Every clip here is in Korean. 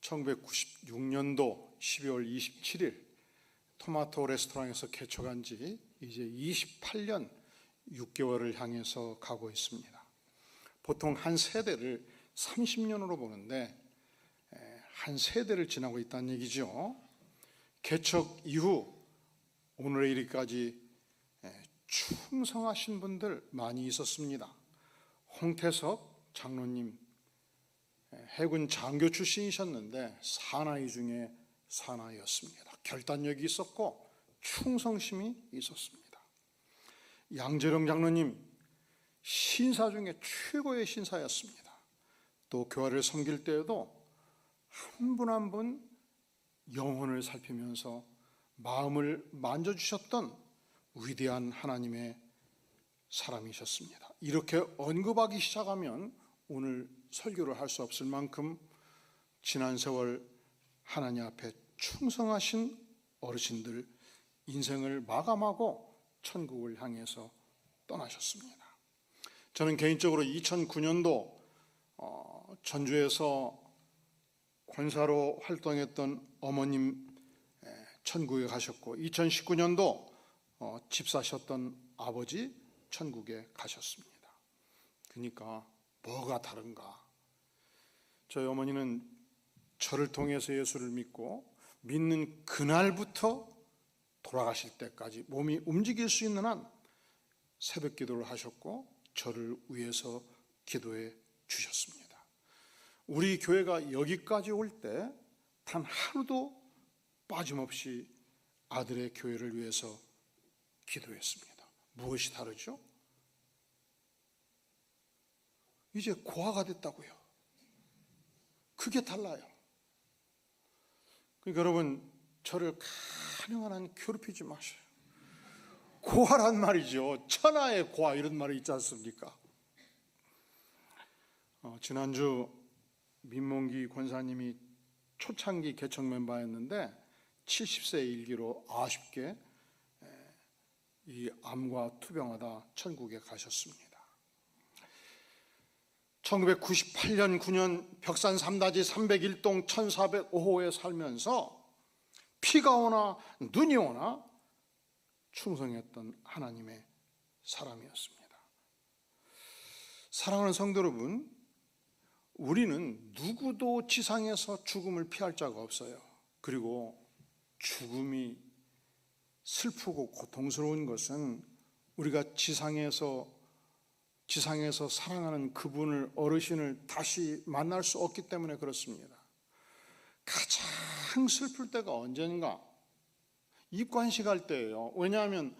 1996년도 12월 27일 토마토 레스토랑에서 개척한 지 이제 28년 6개월을 향해서 가고 있습니다. 보통 한 세대를 30년으로 보는데 한 세대를 지나고 있다는 얘기죠. 개척 이후 오늘에 이르기까지 충성하신 분들 많이 있었습니다. 홍태석 장로님 해군 장교 출신이셨는데 사나이 중에 사나이였습니다. 결단력이 있었고 충성심이 있었습니다. 양재령 장로님 신사 중에 최고의 신사였습니다. 또 교회를 섬길 때에도 한 분 한 분 영혼을 살피면서 마음을 만져주셨던 위대한 하나님의 사람이셨습니다. 이렇게 언급하기 시작하면 오늘 설교를 할 수 없을 만큼 지난 세월 하나님 앞에 충성하신 어르신들 인생을 마감하고 천국을 향해서 떠나셨습니다. 저는 개인적으로 2009년도 전주에서 권사로 활동했던 어머님 천국에 가셨고 2019년도 집사셨던 아버지 천국에 가셨습니다. 그러니까 뭐가 다른가? 저희 어머니는 저를 통해서 예수를 믿고 믿는 그날부터 돌아가실 때까지 몸이 움직일 수 있는 한 새벽 기도를 하셨고 저를 위해서 기도해 주셨습니다. 우리 교회가 여기까지 올 때 단 하루도 빠짐없이 아들의 교회를 위해서 기도했습니다. 무엇이 다르죠? 이제 고아가 됐다고요. 그게 달라요. 그러니까 여러분 저를 가능한 한 괴롭히지 마세요. 고아란 말이죠. 천하의 고아 이런 말이 있지 않습니까? 지난주 민몽기 권사님이 초창기 개척 멤버였는데 70세 일기로 아쉽게 이 암과 투병하다 천국에 가셨습니다. 1998년 9년 벽산 3다지 301동 1405호에 살면서 비가 오나 눈이 오나 충성했던 하나님의 사람이었습니다. 사랑하는 성도 여러분, 우리는 누구도 지상에서 죽음을 피할 자가 없어요. 그리고 죽음이 슬프고 고통스러운 것은 우리가 지상에서 사랑하는 그분을 어르신을 다시 만날 수 없기 때문에 그렇습니다. 가장 슬플 때가 언젠가? 입관식 할 때예요. 왜냐하면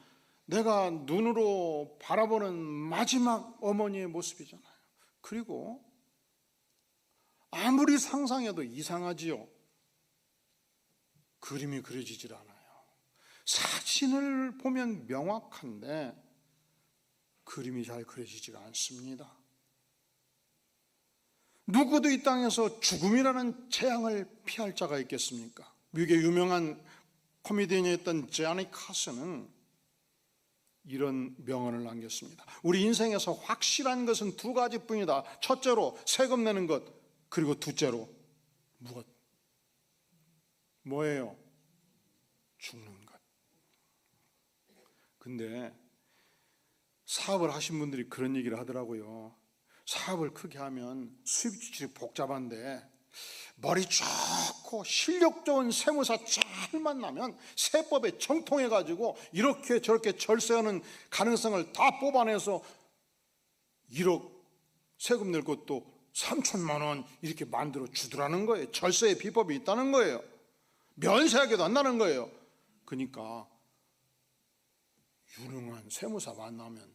내가 눈으로 바라보는 마지막 어머니의 모습이잖아요. 그리고 아무리 상상해도 이상하지요. 그림이 그려지질 않아요. 사진을 보면 명확한데 그림이 잘 그려지지가 않습니다. 누구도 이 땅에서 죽음이라는 재앙을 피할 자가 있겠습니까? 미국의 유명한 코미디언이었던 제니 카슨은 이런 명언을 남겼습니다. 우리 인생에서 확실한 것은 두 가지뿐이다. 첫째로 세금 내는 것, 그리고 둘째로 무엇? 뭐예요? 죽는 것. 근데 사업을 하신 분들이 그런 얘기를 하더라고요. 사업을 크게 하면 수입 지출이 복잡한데 머리 좋고 실력 좋은 세무사 잘 만나면 세법에 정통해가지고 이렇게 저렇게 절세하는 가능성을 다 뽑아내서 1억 세금 낼 것도 3천만 원 이렇게 만들어 주더라는 거예요. 절세의 비법이 있다는 거예요. 면세하게도 한다는 거예요. 그러니까 유능한 세무사 만나면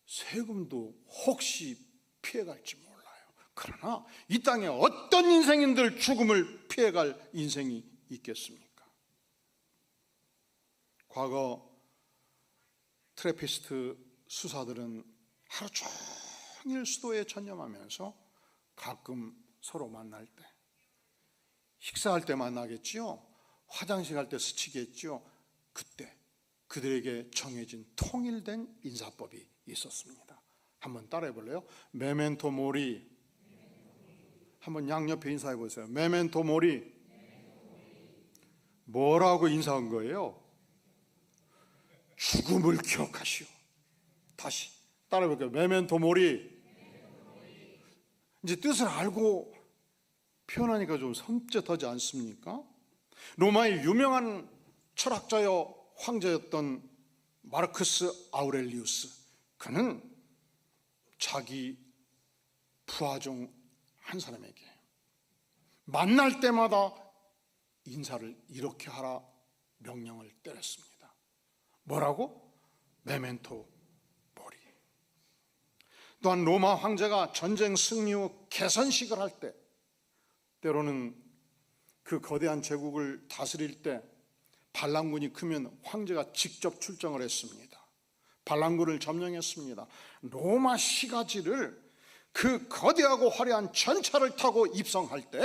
세금도 혹시 피해갈지 몰라요. 그러나 이 땅에 어떤 인생인들 죽음을 피해갈 인생이 있겠습니까? 과거 트래피스트 수사들은 하루 종일 수도에 전념하면서 가끔 서로 만날 때 식사할 때 만나겠지요. 화장실 갈 때 스치겠지요. 그때 그들에게 정해진 통일된 인사법이 있었습니다. 한번 따라해 볼래요? 메멘토 모리. 한번 양옆에 인사해 보세요. 메멘토 모리. 뭐라고 인사한 거예요? 죽음을 기억하시오. 다시 따라해 볼게요. 메멘토 모리. 이제 뜻을 알고 표현하니까 좀 섬찟하지 않습니까? 로마의 유명한 철학자여 황제였던 마르크스 아우렐리우스, 그는 자기 부하 중 한 사람에게 만날 때마다 인사를 이렇게 하라 명령을 때렸습니다. 뭐라고? 메멘토 모리. 또한 로마 황제가 전쟁 승리 후 개선식을 할 때, 때로는 그 거대한 제국을 다스릴 때 반란군이 크면 황제가 직접 출정을 했습니다. 반란군을 점령했습니다. 로마 시가지를 그 거대하고 화려한 전차를 타고 입성할 때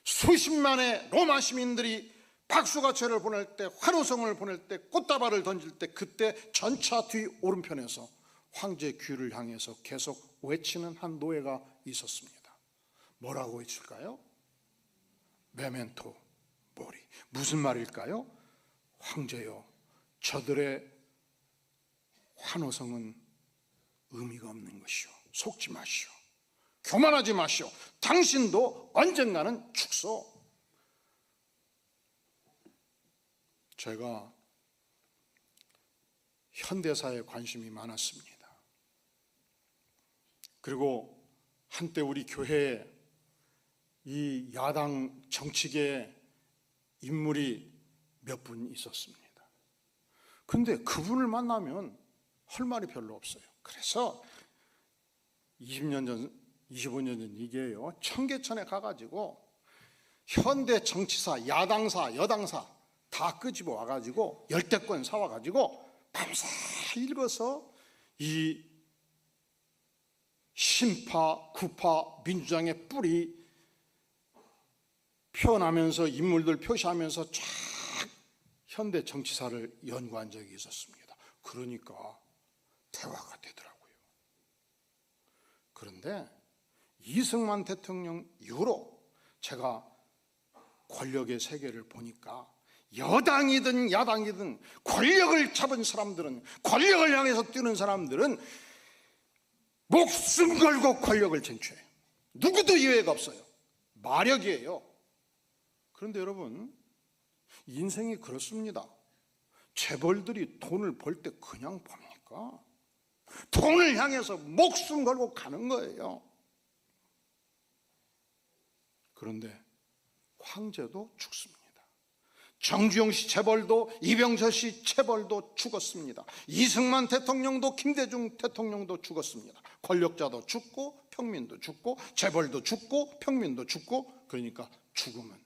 수십만의 로마 시민들이 박수가채를 보낼 때, 환호성을 보낼 때, 꽃다발을 던질 때, 그때 전차 뒤 오른편에서 황제 귀를 향해서 계속 외치는 한 노예가 있었습니다. 뭐라고 외칠까요? 메멘토 모리. 무슨 말일까요? 황제여, 저들의 환호성은 의미가 없는 것이오. 속지 마시오. 교만하지 마시오. 당신도 언젠가는 죽소. 제가 현대사에 관심이 많았습니다. 그리고 한때 우리 교회에 이 야당 정치계의 인물이 몇 분 있었습니다. 근데 그분을 만나면 할 말이 별로 없어요. 그래서 20년 전, 25년 전 얘기예요. 청계천에 가가지고 현대 정치사, 야당사, 여당사 다 끄집어 와가지고 열대권 사와가지고 밤새 읽어서 이 신파, 구파, 민주당의 뿌리 표현하면서, 인물들 표시하면서 쫙 현대 정치사를 연구한 적이 있었습니다. 그러니까 대화가 되더라고요. 그런데 이승만 대통령 이후로 제가 권력의 세계를 보니까 여당이든 야당이든 권력을 잡은 사람들은, 권력을 향해서 뛰는 사람들은 목숨 걸고 권력을 쟁취해요. 누구도 예외가 없어요. 마력이에요. 그런데 여러분, 인생이 그렇습니다. 재벌들이 돈을 벌 때 그냥 봅니까? 돈을 향해서 목숨 걸고 가는 거예요. 그런데 황제도 죽습니다. 정주영 씨 재벌도, 이병철 씨 재벌도 죽었습니다. 이승만 대통령도, 김대중 대통령도 죽었습니다. 권력자도 죽고 평민도 죽고 재벌도 죽고 평민도 죽고. 그러니까 죽음은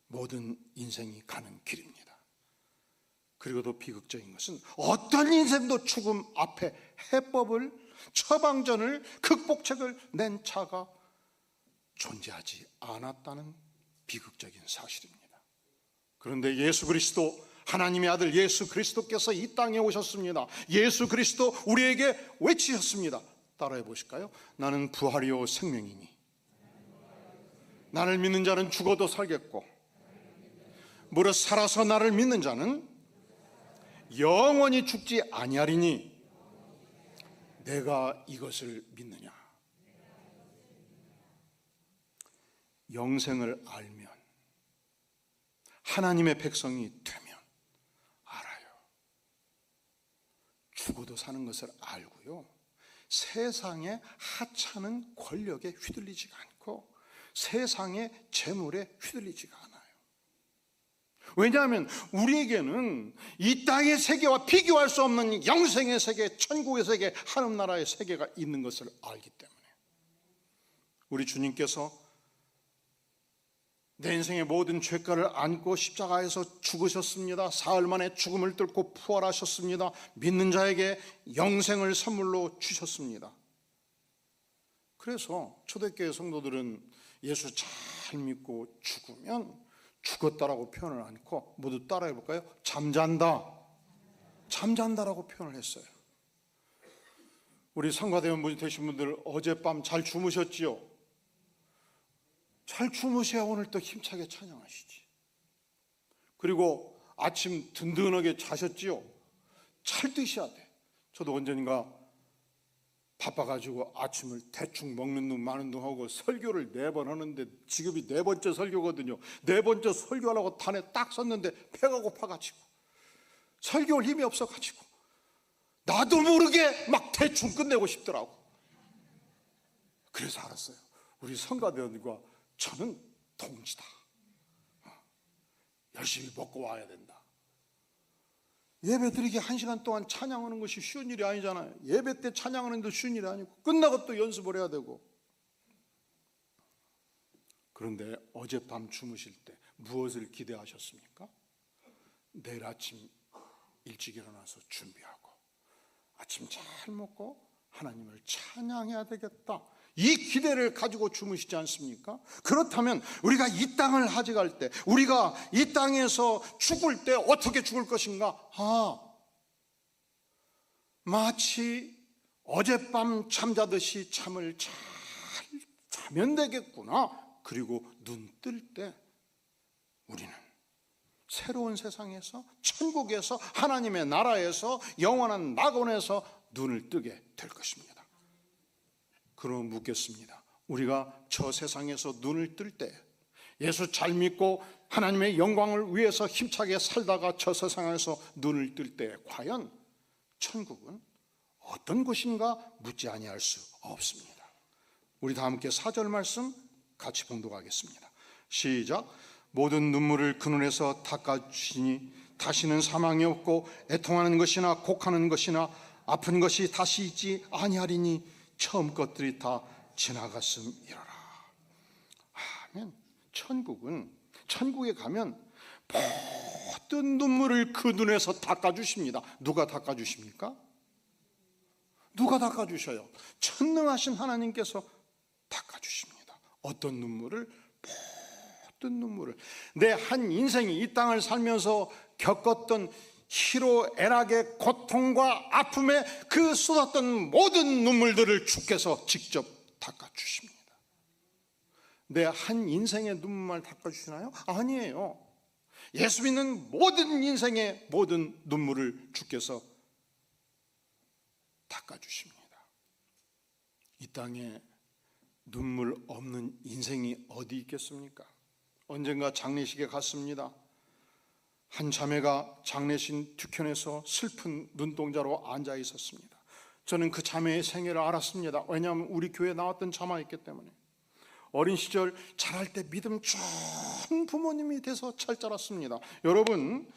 모든 인생이 가는 길입니다. 그리고 더 비극적인 것은 어떤 인생도 죽음 앞에 해법을, 처방전을, 극복책을 낸 차가 존재하지 않았다는 비극적인 사실입니다. 그런데 예수 그리스도, 하나님의 아들 예수 그리스도께서 이 땅에 오셨습니다. 예수 그리스도 우리에게 외치셨습니다. 따라해 보실까요? 나는 부활이요 생명이니 나를 믿는 자는 죽어도 살겠고 무릇 살아서 나를 믿는 자는 영원히 죽지 아니하리니 내가 이것을 믿느냐? 영생을 알면, 하나님의 백성이 되면 알아요. 죽어도 사는 것을 알고요, 세상의 하찮은 권력에 휘둘리지가 않고 세상의 재물에 휘둘리지가 않아요. 왜냐하면 우리에게는 이 땅의 세계와 비교할 수 없는 영생의 세계, 천국의 세계, 하늘나라의 세계가 있는 것을 알기 때문에. 우리 주님께서 내 인생의 모든 죄가를 안고 십자가에서 죽으셨습니다. 사흘 만에 죽음을 뚫고 부활하셨습니다. 믿는 자에게 영생을 선물로 주셨습니다. 그래서 초대교회 성도들은 예수 잘 믿고 죽으면 죽었다라고 표현을 않고 모두 따라해 볼까요? 잠잔다. 잠잔다라고 표현을 했어요. 우리 성가대원 분이 되신 분들 어젯밤 잘 주무셨지요? 잘 주무셔야 오늘 또 힘차게 찬양하시지. 그리고 아침 든든하게 자셨지요? 잘 드셔야 돼. 저도 언젠가 바빠가지고 아침을 대충 먹는 둥 마는 둥 하고 설교를 4번 하는데 지금이 4번째 설교거든요. 4번째 설교하려고 단에 딱 섰는데 배가 고파가지고 설교할 힘이 없어가지고 나도 모르게 막 대충 끝내고 싶더라고. 그래서 알았어요. 우리 성가대원과 저는 동지다. 열심히 먹고 와야 된다. 예배 드리기 1시간 동안 찬양하는 것이 쉬운 일이 아니잖아요. 예배 때 찬양하는 데 쉬운 일이 아니고 끝나고 또 연습을 해야 되고. 그런데 어젯밤 주무실 때 무엇을 기대하셨습니까? 내일 아침 일찍 일어나서 준비하고 아침 잘 먹고 하나님을 찬양해야 되겠다, 이 기대를 가지고 주무시지 않습니까? 그렇다면 우리가 이 땅을 하직할 때, 우리가 이 땅에서 죽을 때 어떻게 죽을 것인가? 마치 어젯밤 잠자듯이 잠을 잘 자면 되겠구나. 그리고 눈 뜰 때 우리는 새로운 세상에서, 천국에서, 하나님의 나라에서, 영원한 낙원에서 눈을 뜨게 될 것입니다. 그럼 묻겠습니다. 우리가 저 세상에서 눈을 뜰 때, 예수 잘 믿고 하나님의 영광을 위해서 힘차게 살다가 저 세상에서 눈을 뜰 때 과연 천국은 어떤 곳인가 묻지 아니할 수 없습니다. 우리 다 함께 4절 말씀 같이 봉독하겠습니다. 시작. 모든 눈물을 그 눈에서 닦아주시니 다시는 사망이 없고 애통하는 것이나 곡하는 것이나 아픈 것이 다시 있지 아니하리니 처음 것들이 다 지나갔음이로라. 아멘. 천국에 가면 모든 눈물을 그 눈에서 닦아주십니다. 누가 닦아주십니까? 누가 닦아주셔요? 천능하신 하나님께서 닦아주십니다. 어떤 눈물을? 모든 눈물을. 내 한 인생이 이 땅을 살면서 겪었던 희로애락의 고통과 아픔에 그 쏟았던 모든 눈물들을 주께서 직접 닦아주십니다. 내 한 인생의 눈물만 닦아주시나요? 아니에요. 예수 믿는 모든 인생의 모든 눈물을 주께서 닦아주십니다. 이 땅에 눈물 없는 인생이 어디 있겠습니까? 언젠가 장례식에 갔습니다. 한 자매가 장례식 뒤편에서 슬픈 눈동자로 앉아 있었습니다. 저는 그 자매의 생애를 알았습니다. 왜냐하면 우리 교회에 나왔던 자매였기 때문에. 어린 시절 자랄 때 믿음 좋은 부모님이 돼서 잘 자랐습니다. 여러분,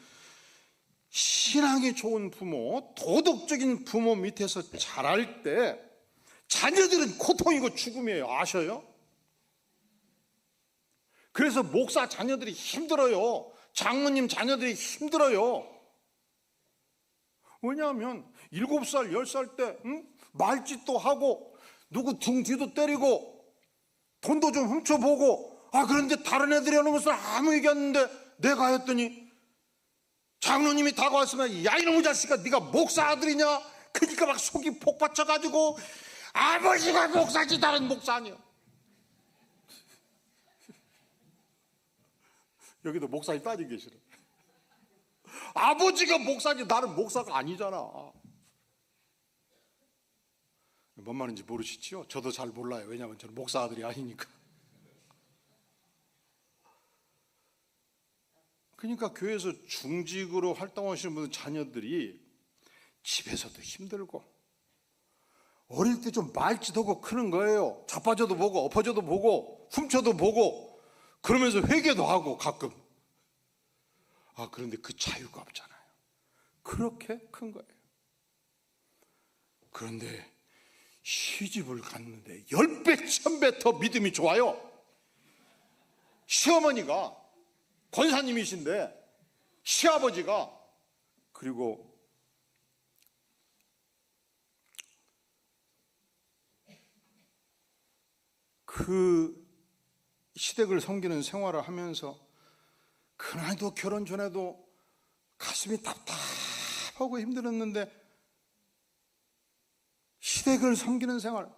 신앙이 좋은 부모, 도덕적인 부모 밑에서 자랄 때 자녀들은 고통이고 죽음이에요. 아셔요? 그래서 목사 자녀들이 힘들어요. 장로님 자녀들이 힘들어요. 왜냐하면 7살, 10살 때 말짓도 하고 누구 등 뒤도 때리고 돈도 좀 훔쳐보고, 그런데 다른 애들이 하는 것을 아무 얘기 안 했는데 내가 했더니 장로님이 다가왔으면, 야 이놈의 자식아, 네가 목사 아들이냐? 그러니까 막 속이 폭받쳐가지고 아버지가 목사지 다른 목사 아니야. 여기도 목사님 따지고 계시네. 아버지가 목사지 나는 목사가 아니잖아. 뭔 말인지 모르시죠? 저도 잘 몰라요. 왜냐하면 저는 목사 아들이 아니니까. 그러니까 교회에서 중직으로 활동하시는 분들 자녀들이 집에서도 힘들고 어릴 때 좀 말짓하고 크는 거예요. 자빠져도 보고 엎어져도 보고 훔쳐도 보고 그러면서 회개도 하고 가끔. 그런데 그 자유가 없잖아요. 그렇게 큰 거예요. 그런데 시집을 갔는데 10배, 1000배 더 믿음이 좋아요. 시어머니가 권사님이신데 시아버지가, 그리고 그 시댁을 섬기는 생활을 하면서 그날도 결혼 전에도 가슴이 답답하고 힘들었는데 시댁을 섬기는 생활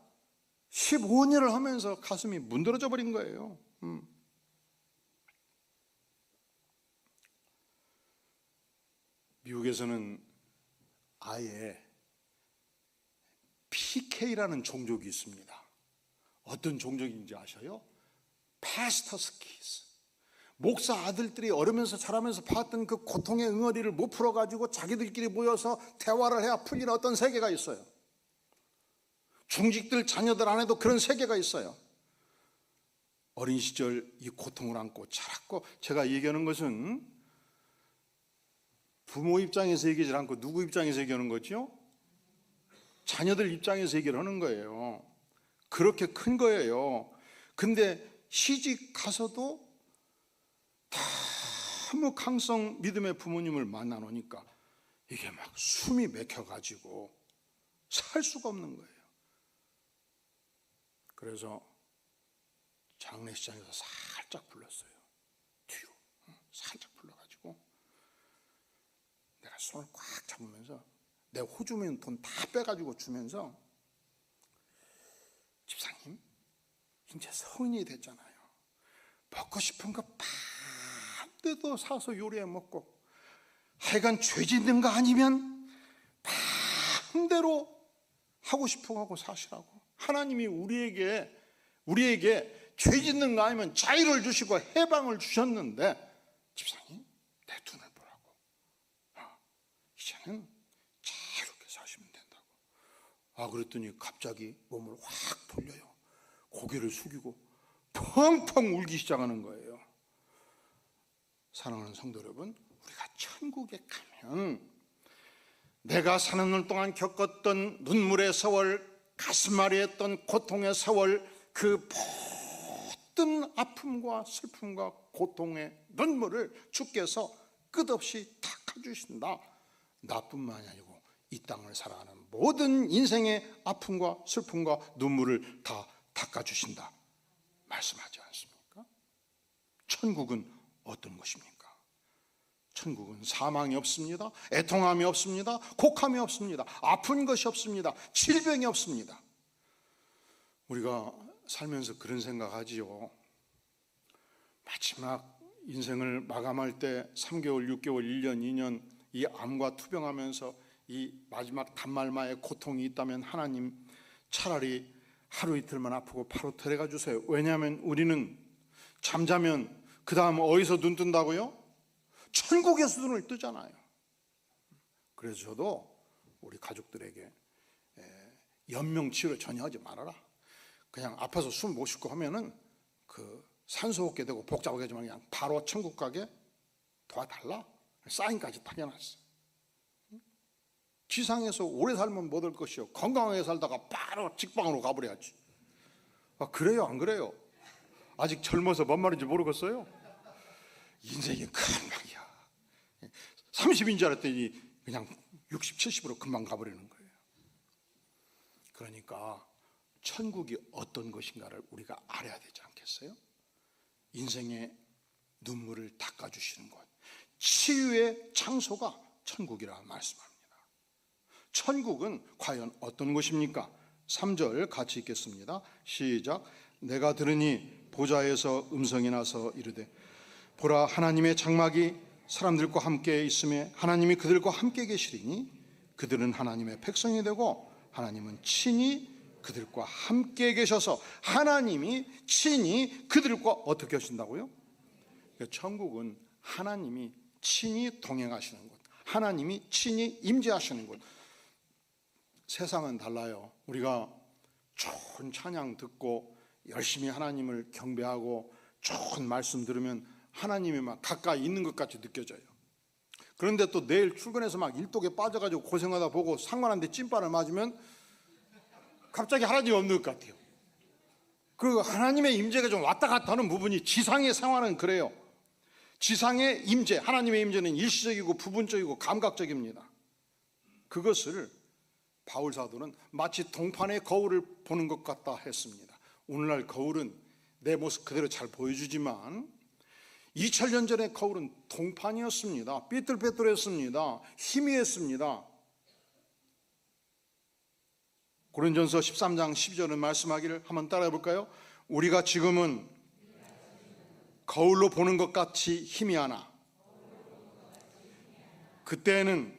15년을 하면서 가슴이 문드러져 버린 거예요. 미국에서는 아예 PK라는 종족이 있습니다. 어떤 종족인지 아셔요? Pastor's Kids. 목사 아들들이 어르면서 자라면서 봤던 그 고통의 응어리를 못 풀어가지고 자기들끼리 모여서 대화를 해야 풀리는 어떤 세계가 있어요. 중직들 자녀들 안에도 그런 세계가 있어요. 어린 시절 이 고통을 안고 자랐고, 제가 얘기하는 것은 부모 입장에서 얘기하지 않고 누구 입장에서 얘기하는 거죠? 자녀들 입장에서 얘기를 하는 거예요. 그렇게 큰 거예요. 근데 시집 가서도 너무 강성 믿음의 부모님을 만나 놓으니까 이게 막 숨이 막혀가지고 살 수가 없는 거예요. 그래서 장례식장에서 살짝 불렀어요. 뒤로 살짝 불러가지고 내가 손을 꽉 잡으면서 내 호주머니 돈 다 빼가지고 주면서, 집사님 이제 성인이 됐잖아요. 먹고 싶은 거 맘대로 사서 요리해 먹고, 하여간 죄 짓는 거 아니면 맘대로 하고 싶은 거 하고 사시라고. 하나님이 우리에게 죄 짓는 거 아니면 자유를 주시고 해방을 주셨는데, 집사님 내 눈을 보라고. 이제는 자유롭게 사시면 된다고. 그랬더니 갑자기 몸을 확 돌려요. 고개를 숙이고 펑펑 울기 시작하는 거예요. 사랑하는 성도 여러분, 우리가 천국에 가면 내가 사는 날 동안 겪었던 눈물의 세월, 가슴앓이 했던 고통의 세월, 그 모든 아픔과 슬픔과 고통의 눈물을 주께서 끝없이 닦아주신다. 나뿐만이 아니고 이 땅을 살아가는 모든 인생의 아픔과 슬픔과 눈물을 다 닦아주신다 말씀하지 않습니까? 천국은 어떤 것입니까? 천국은 사망이 없습니다. 애통함이 없습니다. 곡함이 없습니다. 아픈 것이 없습니다. 질병이 없습니다. 우리가 살면서 그런 생각하지요. 마지막 인생을 마감할 때 3개월, 6개월, 1년, 2년 이 암과 투병하면서 이 마지막 단말마의 고통이 있다면 하나님 차라리 하루 이틀만 아프고 바로 데려가 주세요. 왜냐하면 우리는 잠자면 그 다음 어디서 눈 뜬다고요? 천국에서 눈을 뜨잖아요. 그래서 저도 우리 가족들에게 연명치료 전혀 하지 말아라. 그냥 아파서 숨 못 쉬고 하면은 그 산소 얻게 되고 복잡하게 하지만 그냥 바로 천국 가게 도와달라. 사인까지 다 해놨어. 지상에서 오래 살면 못 올 것이요, 건강하게 살다가 바로 직방으로 가버려야지. 그래요 안 그래요? 아직 젊어서 뭔 말인지 모르겠어요. 인생이 금방이야. 30인 줄 알았더니 그냥 60, 70으로 금방 가버리는 거예요. 그러니까 천국이 어떤 것인가를 우리가 알아야 되지 않겠어요? 인생의 눈물을 닦아주시는 곳, 치유의 장소가 천국이라 말씀합니다. 천국은 과연 어떤 곳입니까? 3절 같이 읽겠습니다. 시작. 내가 들으니 보좌에서 음성이 나서 이르되 보라, 하나님의 장막이 사람들과 함께 있으며 하나님이 그들과 함께 계시리니 그들은 하나님의 백성이 되고 하나님은 친히 그들과 함께 계셔서, 하나님이 친히 그들과 어떻게 하신다고요? 천국은 하나님이 친히 동행하시는 곳, 하나님이 친히 임재하시는 곳. 세상은 달라요. 우리가 좋은 찬양 듣고 열심히 하나님을 경배하고 좋은 말씀 들으면 하나님이 막 가까이 있는 것 같이 느껴져요. 그런데 또 내일 출근해서 막 일독에 빠져가지고 고생하다 보고 상관한데 찐빠를 맞으면 갑자기 하나님이 없는 것 같아요. 그 하나님의 임재가 좀 왔다 갔다 하는 부분이, 지상의 상황은 그래요. 지상의 임재, 하나님의 임재는 일시적이고 부분적이고 감각적입니다. 그것을 바울 사도는 마치 동판의 거울을 보는 것 같다 했습니다. 오늘날 거울은 내 모습 그대로 잘 보여주지만 2000년 전의 거울은 동판이었습니다. 삐뚤빼뚤했습니다. 희미했습니다. 고린전서 13장 12절은 말씀하기를 한번 따라해 볼까요? 우리가 지금은 거울로 보는 것 같이 희미하나 그때에는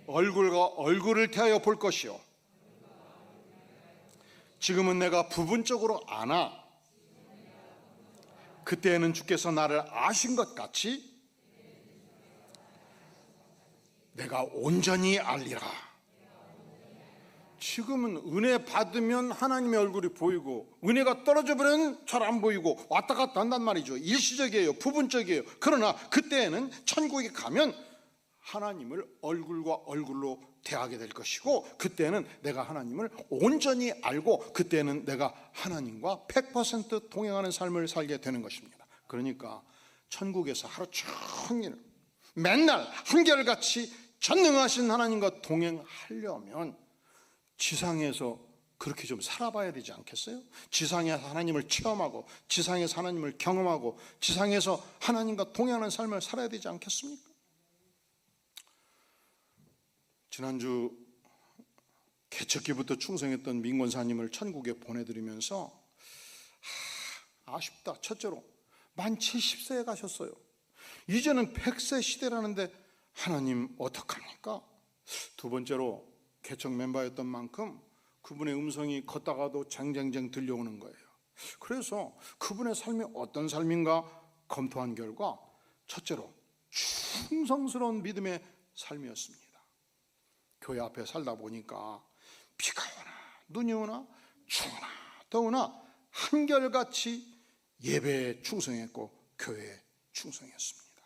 얼굴과 얼굴을 대하여 볼 것이요 지금은 내가 부분적으로 아나 그때에는 주께서 나를 아신 것 같이 내가 온전히 알리라. 지금은 은혜 받으면 하나님의 얼굴이 보이고 은혜가 떨어져 버리면 잘 안 보이고 왔다 갔다 한단 말이죠. 일시적이에요. 부분적이에요. 그러나 그때에는 천국에 가면 하나님을 얼굴과 얼굴로 대하게 될 것이고 그때는 내가 하나님을 온전히 알고 그때는 내가 하나님과 100% 동행하는 삶을 살게 되는 것입니다. 그러니까 천국에서 하루 종일 맨날 한결같이 전능하신 하나님과 동행하려면 지상에서 그렇게 좀 살아봐야 되지 않겠어요? 지상에서 하나님을 체험하고 지상에서 하나님을 경험하고 지상에서 하나님과 동행하는 삶을 살아야 되지 않겠습니까? 지난주 개척기부터 충성했던 민권사님을 천국에 보내드리면서 아쉽다. 첫째로 만 70세에 가셨어요. 이제는 100세 시대라는데 하나님 어떡합니까? 두 번째로 개척 멤버였던 만큼 그분의 음성이 걷다가도 쟁쟁쟁 들려오는 거예요. 그래서 그분의 삶이 어떤 삶인가 검토한 결과 첫째로 충성스러운 믿음의 삶이었습니다. 교회 앞에 살다 보니까 비가 오나 눈이 오나 추우나 더우나 한결같이 예배에 충성했고 교회에 충성했습니다.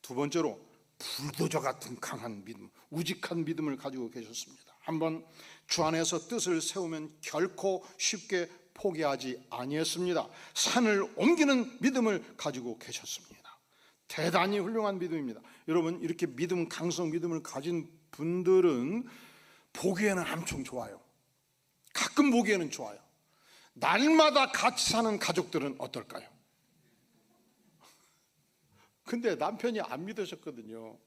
두 번째로 불도저 같은 강한 믿음, 우직한 믿음을 가지고 계셨습니다. 한번 주 안에서 뜻을 세우면 결코 쉽게 포기하지 아니했습니다. 산을 옮기는 믿음을 가지고 계셨습니다. 대단히 훌륭한 믿음입니다. 여러분 이렇게 믿음, 강성 믿음을 가진 분들은 보기에는 엄청 좋아요. 가끔 보기에는 좋아요. 날마다 같이 사는 가족들은 어떨까요? 근데 남편이 안 믿으셨거든요.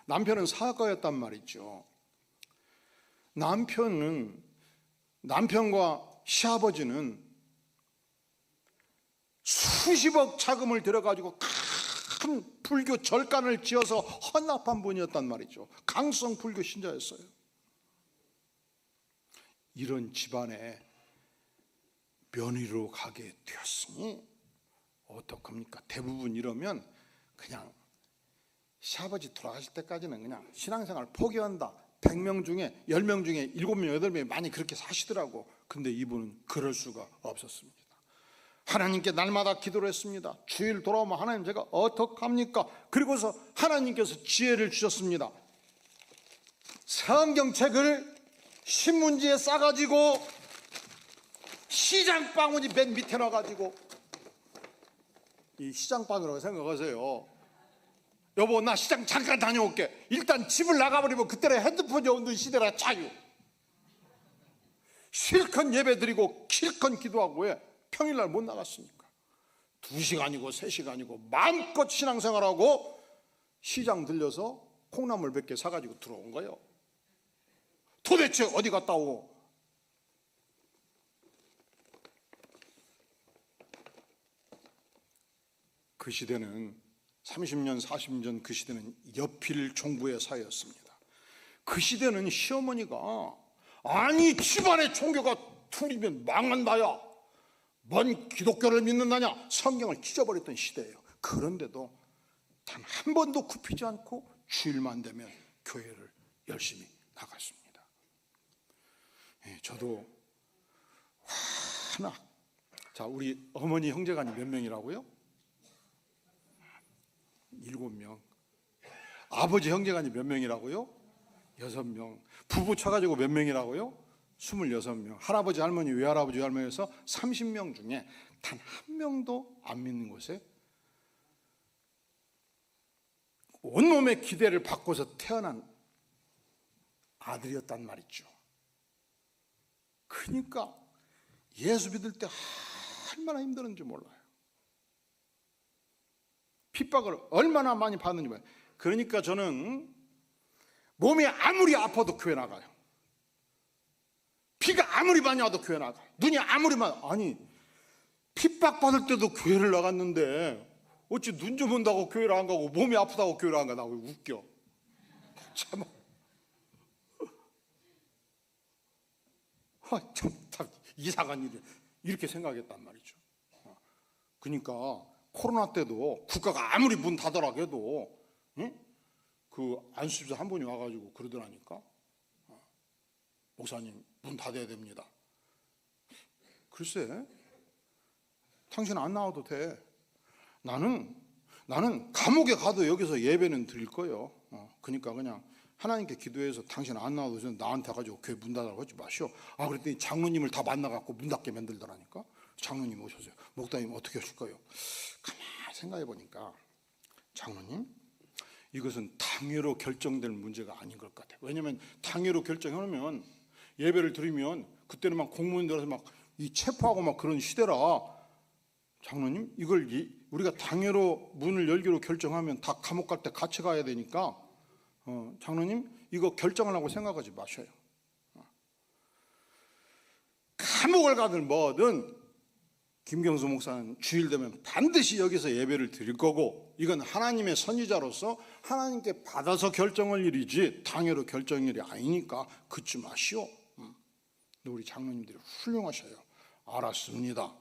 남편은 사과였단 말이죠. 남편과 시아버지는 수십억 자금을 들여가지고 큰 불교 절간을 지어서 헌납한 분이었단 말이죠. 강성 불교 신자였어요. 이런 집안에 며느리로 가게 되었으니 어떡합니까? 대부분 이러면 그냥 시아버지 돌아가실 때까지는 그냥 신앙생활 포기한다. 100명 중에 10명 중에 7명, 8명이 많이 그렇게 사시더라고. 근데 이분은 그럴 수가 없었습니다. 하나님께 날마다 기도를 했습니다. 주일 돌아오면 하나님 제가 어떡합니까? 그리고서 하나님께서 지혜를 주셨습니다. 성경책을 신문지에 싸가지고 시장바구니 맨 밑에 놔가지고 이 시장바구니라고 생각하세요. 여보 나 시장 잠깐 다녀올게. 일단 집을 나가버리면 그때는 핸드폰이 없는 시대라 자유. 실컷 예배드리고 실컷 기도하고 왜 평일날 못 나갔습니까? 2시간이고 3시간이고 마음껏 신앙생활하고 시장 들려서 콩나물 몇 개 사가지고 들어온 거예요. 도대체 어디 갔다 오고? 그 시대는 30년 40년 그 시대는 여필 종부의 사회였습니다. 그 시대는 시어머니가 아니 집안에 종교가 둘이면 망한다야, 뭔 기독교를 믿는다냐, 성경을 찢어버렸던 시대예요. 그런데도 단 한 번도 굽히지 않고 주일만 되면 교회를 열심히 나갔습니다. 저도 하나, 자 우리 어머니 형제간이 몇 명이라고요? 7명. 아버지 형제간이 몇 명이라고요? 6명. 부부 쳐가지고 몇 명이라고요? 26명. 할아버지 할머니 외할아버지 외할머니에서 30명 중에 단 한 명도 안 믿는 곳에 온몸의 기대를 받고서 태어난 아들이었단 말이죠. 그러니까 예수 믿을 때 얼마나 힘들었는지 몰라요. 핍박을 얼마나 많이 받는지 몰라요. 그러니까 저는 몸이 아무리 아파도 교회 나가요. 비가 아무리 많이 와도 교회 나가요. 눈이 아무리 많이, 아니 핍박받을 때도 교회를 나갔는데 어찌 눈 좀 온다고 교회를 안 가고 몸이 아프다고 교회를 안 가. 나 왜 웃겨. 참 이상한 일이 이렇게 생각했단 말이죠. 그러니까 코로나 때도 국가가 아무리 문 닫으라고 해도 그 안수집사 한 분이 와가지고 그러더라니까. 목사님 문 닫아야 됩니다. 글쎄, 당신 안 나와도 돼. 나는 감옥에 가도 여기서 예배는 드릴 거예요. 그러니까 그냥 하나님께 기도해서 당신 안 나와도 되는데 나한테 가지고 교회 문 닫으라고 하지 마시오. 그랬더니 장로님을 다 만나갖고 문 닫게 만들더라니까. 장로님 오셨어요. 목사님 어떻게 하실까요? 가만히 생각해 보니까 장로님, 이것은 당회로 결정될 문제가 아닌 것 같아요. 왜냐하면 당회로 결정해놓으면 예배를 드리면 그때는 막 공무원들에서 막 이 체포하고 막 그런 시대라. 장로님, 이걸 우리가 당회로 문을 열기로 결정하면 다 감옥 갈 때 같이 가야 되니까 장로님 이거 결정하려고 생각하지 마셔요. 감옥을 가든 뭐든 김경수 목사는 주일 되면 반드시 여기서 예배를 드릴 거고, 이건 하나님의 선지자로서 하나님께 받아서 결정할 일이지 당회로 결정할 일이 아니니까 그치 마시오. 근데 우리 장로님들이 훌륭하셔요. 알았습니다.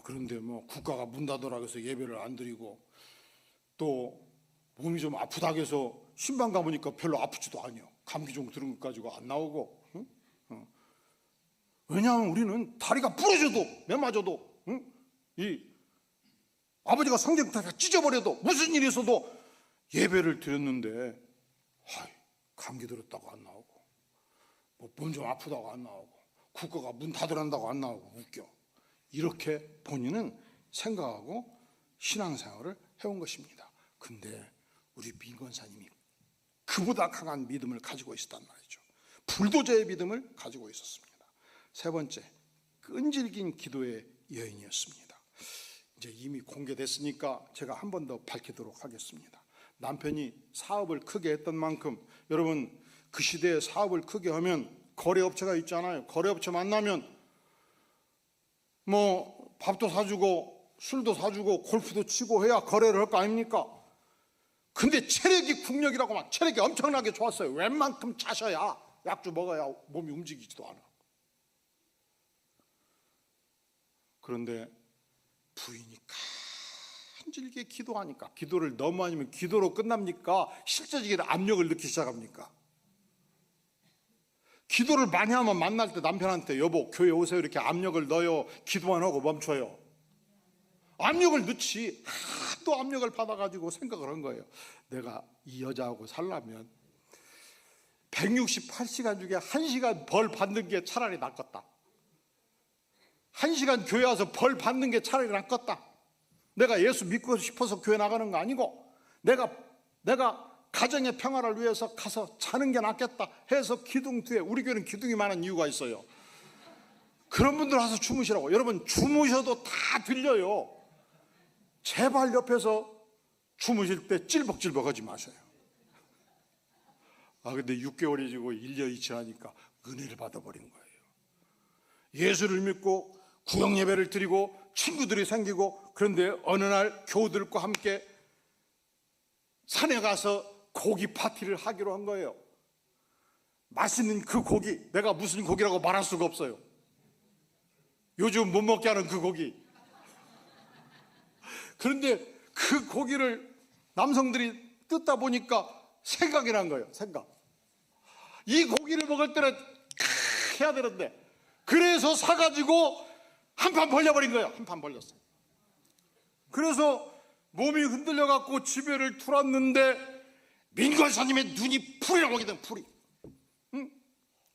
그런데 뭐 국가가 문 닫으라고 해서 예배를 안 드리고 또 몸이 좀 아프다고 해서 신방 가보니까 별로 아프지도 않아요. 감기 좀 들은 것 가지고 안 나오고. 왜냐하면 우리는 다리가 부러져도 매 맞아도 이 아버지가 성경다리가 찢어버려도 무슨 일이 있어도 예배를 드렸는데 감기 들었다고 안 나오고 몸 좀 아프다고 안 나오고 국가가 문 닫으란다고 안 나오고 웃겨. 이렇게 본인은 생각하고 신앙생활을 해온 것입니다. 근데 우리 민권사님이 그보다 강한 믿음을 가지고 있었단 말이죠. 불도저의 믿음을 가지고 있었습니다. 세 번째, 끈질긴 기도의 여인이었습니다. 이제 이미 공개됐으니까 제가 한 번 더 밝히도록 하겠습니다. 남편이 사업을 크게 했던 만큼, 여러분 그 시대에 사업을 크게 하면 거래업체가 있잖아요. 거래업체 만나면 뭐 밥도 사주고 술도 사주고 골프도 치고 해야 거래를 할 거 아닙니까? 근데 체력이 국력이라고 막 체력이 엄청나게 좋았어요. 웬만큼 차셔야 약주 먹어야 몸이 움직이지도 않아. 그런데 부인이 간질게 기도하니까, 기도를 너무 많이 하면 기도로 끝납니까? 실제적인 압력을 느끼기 시작합니까? 기도를 많이 하면 만날 때 남편한테 여보 교회 오세요 이렇게 압력을 넣어요? 기도만 하고 멈춰요? 압력을 넣지. 또 압력을 받아가지고 생각을 한 거예요. 내가 이 여자하고 살려면 168시간 중에 1시간 벌 받는 게 차라리 낫겠다. 1시간 교회 와서 벌 받는 게 차라리 낫겠다. 내가 예수 믿고 싶어서 교회 나가는 거 아니고 내가 가정의 평화를 위해서 가서 자는 게 낫겠다 해서 기둥 뒤에, 우리 교회는 기둥이 많은 이유가 있어요. 그런 분들 와서 주무시라고. 여러분 주무셔도 다 들려요. 제발 옆에서 주무실 때 찔벅찔벅 하지 마세요. 근데 6개월이 지고 1년이 지나니까 은혜를 받아버린 거예요. 예수를 믿고 구역 예배를 드리고 친구들이 생기고, 그런데 어느 날 교우들과 함께 산에 가서 고기 파티를 하기로 한 거예요. 맛있는 그 고기, 내가 무슨 고기라고 말할 수가 없어요. 요즘 못 먹게 하는 그 고기. 그런데 그 고기를 남성들이 뜯다 보니까 생각이 난 거예요. 이 고기를 먹을 때는 해야 되는데, 그래서 사가지고 한 판 벌려버린 거예요. 한 판 벌렸어요. 그래서 몸이 흔들려갖고 집에를 들어왔는데 민권사님의 눈이 풀이라고 하게 된 풀이.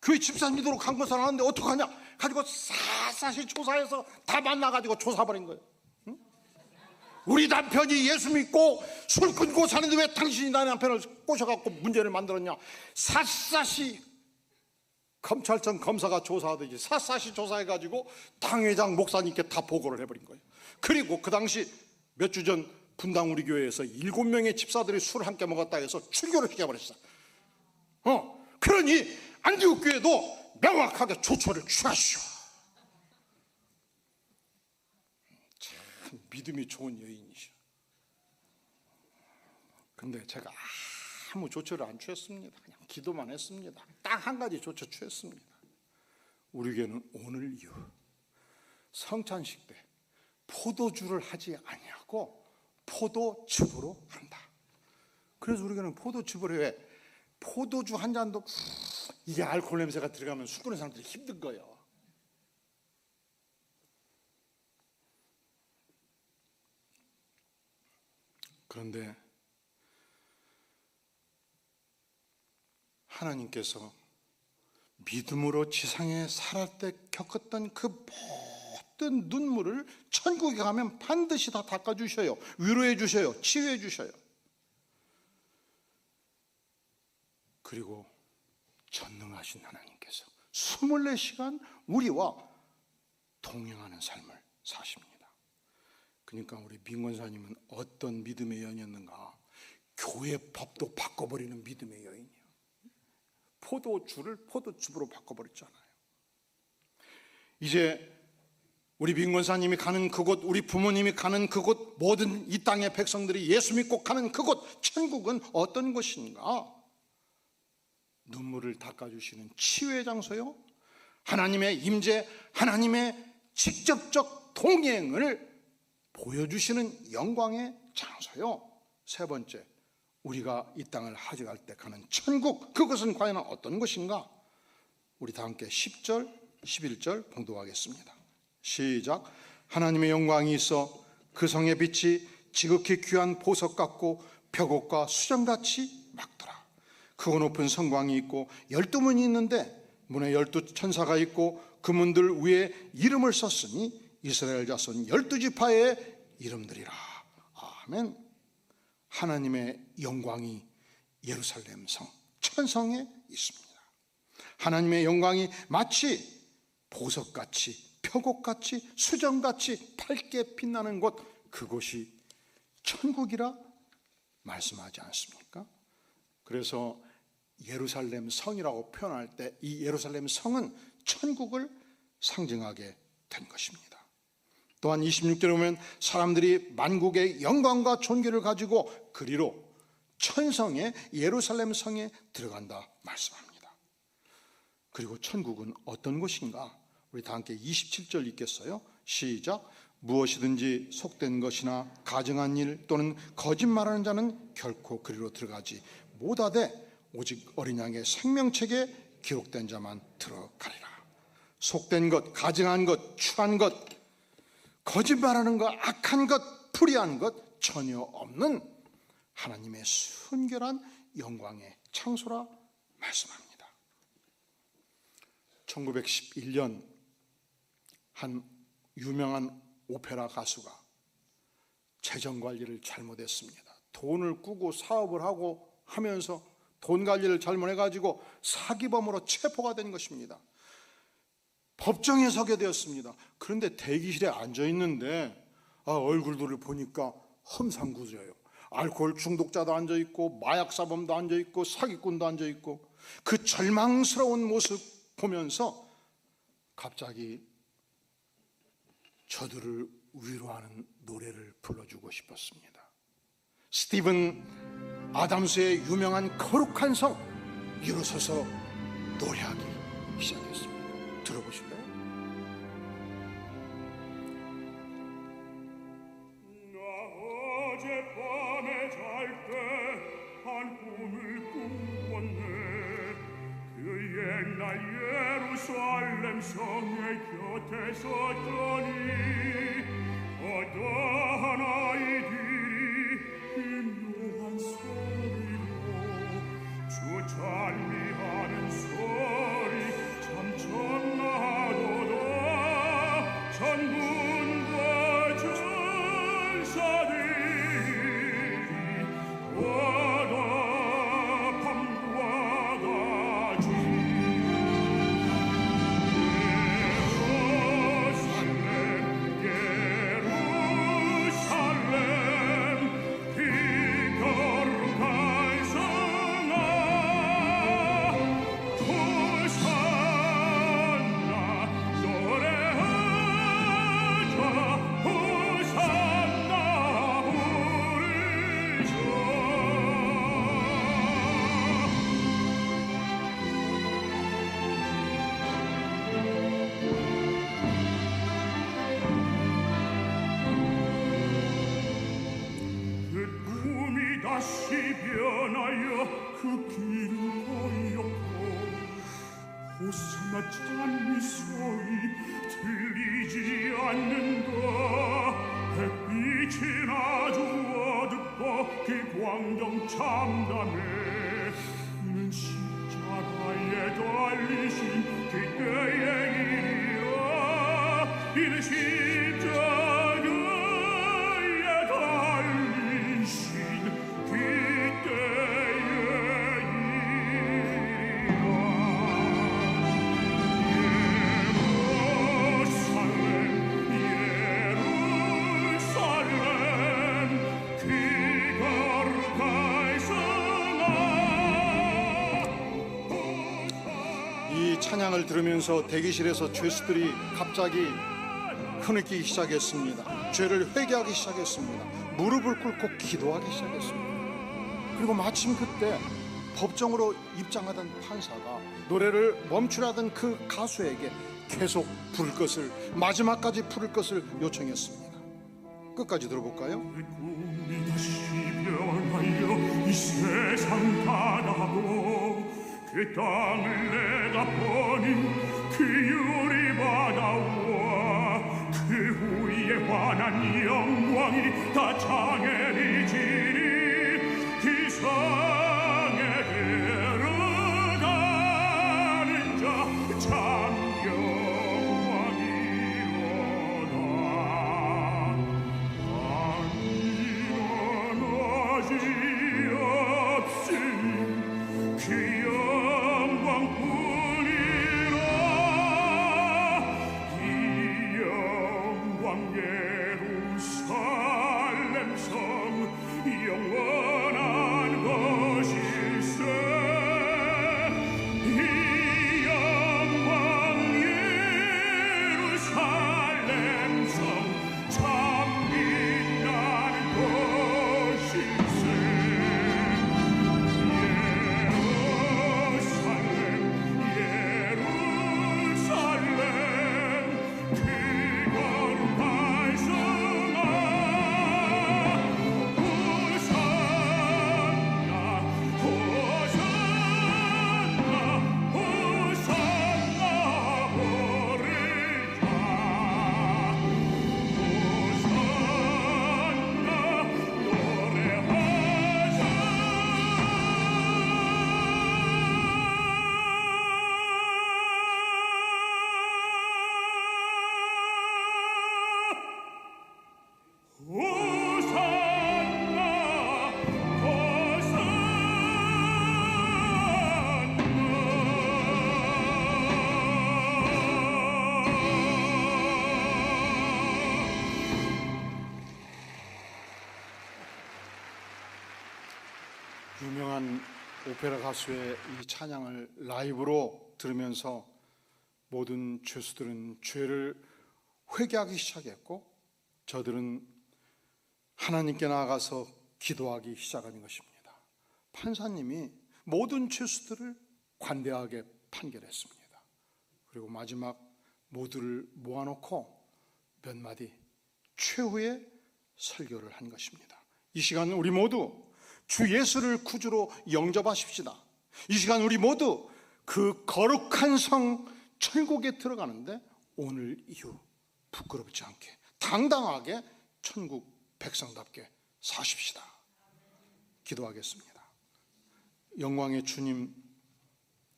교회 집사님으로 간 것은 아는데 어떡하냐 가지고 샅샅이 조사해서 다 만나가지고 조사버린 거예요. 우리 남편이 예수 믿고 술 끊고 사는데 왜 당신이 나 남편을 꼬셔갖고 문제를 만들었냐. 샅샅이 검찰청 검사가 조사하듯이 샅샅이 조사해가지고 당회장 목사님께 다 보고를 해버린 거예요. 그리고 그 당시 몇 주 전 분당 우리 교회에서 7명의 집사들이 술 함께 먹었다 해서 출교를 시켜버렸어요. 그러니 안디옥 교회도 명확하게 조처를 취하시오. 믿음이 좋은 여인이셔. 근데 제가 아무 조처를 안 취했습니다. 그냥 기도만 했습니다. 딱 한 가지 조처 취했습니다. 우리 교회는 오늘 이후 성찬식 때 포도주를 하지 아니하고 포도즙으로 한다. 그래서 우리 교회는 포도즙으로 해. 포도주 한 잔도 이게 알코올 냄새가 들어가면 수군의 사람들이 힘든 거예요. 그런데 하나님께서 믿음으로 지상에 살할 때 겪었던 그 모든 눈물을 천국에 가면 반드시 다 닦아주셔요. 위로해 주셔요. 치유해 주셔요. 그리고 전능하신 하나님께서 24시간 우리와 동행하는 삶을 사십니다. 그러니까 우리 민권사님은 어떤 믿음의 여인이었는가? 교회 법도 바꿔버리는 믿음의 여인이에요. 포도주를 포도즙으로 바꿔버렸잖아요. 이제 우리 민권사님이 가는 그곳, 우리 부모님이 가는 그곳, 모든 이 땅의 백성들이 예수 믿고 가는 그곳, 천국은 어떤 곳인가? 눈물을 닦아주시는 치유의 장소요, 하나님의 임재, 하나님의 직접적 동행을 보여주시는 영광의 장소요, 세 번째, 우리가 이 땅을 하직할 때 가는 천국, 그것은 과연 어떤 것인가? 우리 다 함께 10절, 11절 봉독하겠습니다. 시작. 하나님의 영광이 있어 그 성의 빛이 지극히 귀한 보석 같고 벽옥과 수정같이 막더라. 크고 높은 성광이 있고 12문이 있는데 문에 12천사가 있고 그 문들 위에 이름을 썼으니 이스라엘 자손 12지파의 이름들이라. 아멘. 하나님의 영광이 예루살렘 성 천성에 있습니다. 하나님의 영광이 마치 보석같이 벽옥같이 수정같이 밝게 빛나는 곳, 그곳이 천국이라 말씀하지 않습니까? 그래서 예루살렘 성이라고 표현할 때 이 예루살렘 성은 천국을 상징하게 된 것입니다. 또한 26절에 보면 사람들이 만국의 영광과 존귀를 가지고 그리로 천성의 예루살렘 성에 들어간다 말씀합니다. 그리고 천국은 어떤 곳인가? 우리 다 함께 27절 읽겠어요? 시작. 무엇이든지 속된 것이나 가증한 일 또는 거짓말하는 자는 결코 그리로 들어가지 못하되 오직 어린 양의 생명책에 기록된 자만 들어가리라. 속된 것, 가증한 것, 추한 것, 거짓말하는 것, 악한 것, 불의한 것 전혀 없는 하나님의 순결한 영광의 창소라 말씀합니다. 1911년 한 유명한 오페라 가수가 재정관리를 잘못했습니다. 돈을 꾸고 사업을 하고 하면서 돈 관리를 잘못해가지고 사기범으로 체포가 된 것입니다. 법정에 서게 되었습니다. 그런데 대기실에 앉아있는데 얼굴들을 보니까 험상궂어요. 알코올 중독자도 앉아있고 마약사범도 앉아있고 사기꾼도 앉아있고 그 절망스러운 모습 보면서 갑자기 저들을 위로하는 노래를 불러주고 싶었습니다. 스티븐 아담스의 유명한 거룩한 성 일어서서 노래하기 시작했습니다. 들어보실래요? 나 어젯밤에 잘 때 한 꿈을 꾸었네. 그 옛날 예루살렘 성의 곁에 섰더니 어떠한 아이들이 기묘한 소리로 주 찬미하는 소리 참 청나도다. 천군과 천사들이 와다 밤과 같이 예루살렘 다시 변하여 그 길을 거였고 호산나 찬미 소리 들리지 않는다. 햇빛이 아주 어둡고 그 광경 참담해. 이는 십자가에 달리신 그때의 일이라. 이는 십자가에 달리신 그때의 이 찬양을 들으면서 대기실에서 죄수들이 갑자기 흐느끼기 시작했습니다. 죄를 회개하기 시작했습니다. 무릎을 꿇고 기도하기 시작했습니다. 그리고 마침 그때 법정으로 입장하던 판사가 노래를 멈추라던 그 가수에게 계속 부를 것을, 마지막까지 부를 것을 요청했습니다. 끝까지 들어볼까요? 꿈이 다시 변하여 이 세상 바다고 그 땅을 내가 보니 그 유리 바다와 그 후에 환한 영광이 다 장애리지리. 그 성에 들어가는 자 참 영광이로다. 일어나지 없으니 그 영광뿐이라. 이 영광 예루살렘 성 영원한 것일세. 이 영광 예루살렘 성 참 빛나는 것일세. 유명한 오페라 가수의 이 찬양을 라이브로 들으면서 모든 죄수들은 죄를 회개하기 시작했고 저들은 하나님께 나아가서 기도하기 시작하는 것입니다. 판사님이 모든 죄수들을 관대하게 판결했습니다. 그리고 마지막 모두를 모아놓고 몇 마디 최후의 설교를 한 것입니다. 이 시간 우리 모두 주 예수를 구주로 영접하십시다. 이 시간 우리 모두 그 거룩한 성 천국에 들어가는데 오늘 이후 부끄럽지 않게 당당하게 천국 백성답게 사십시다. 기도하겠습니다. 영광의 주님,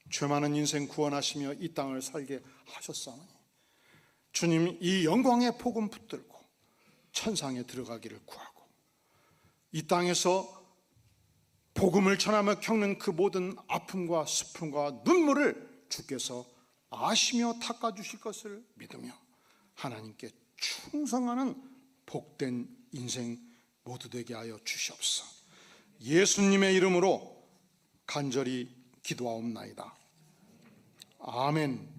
죄 많은 인생 구원하시며 이 땅을 살게 하셨사오니 주님, 이 영광의 복음 붙들고 천상에 들어가기를 구하고 이 땅에서 복음을 전하며 겪는 그 모든 아픔과 슬픔과 눈물을 주께서 아시며 닦아주실 것을 믿으며 하나님께 충성하는 복된 인생 모두 되게 하여 주시옵소서. 예수님의 이름으로 간절히 기도하옵나이다. 아멘.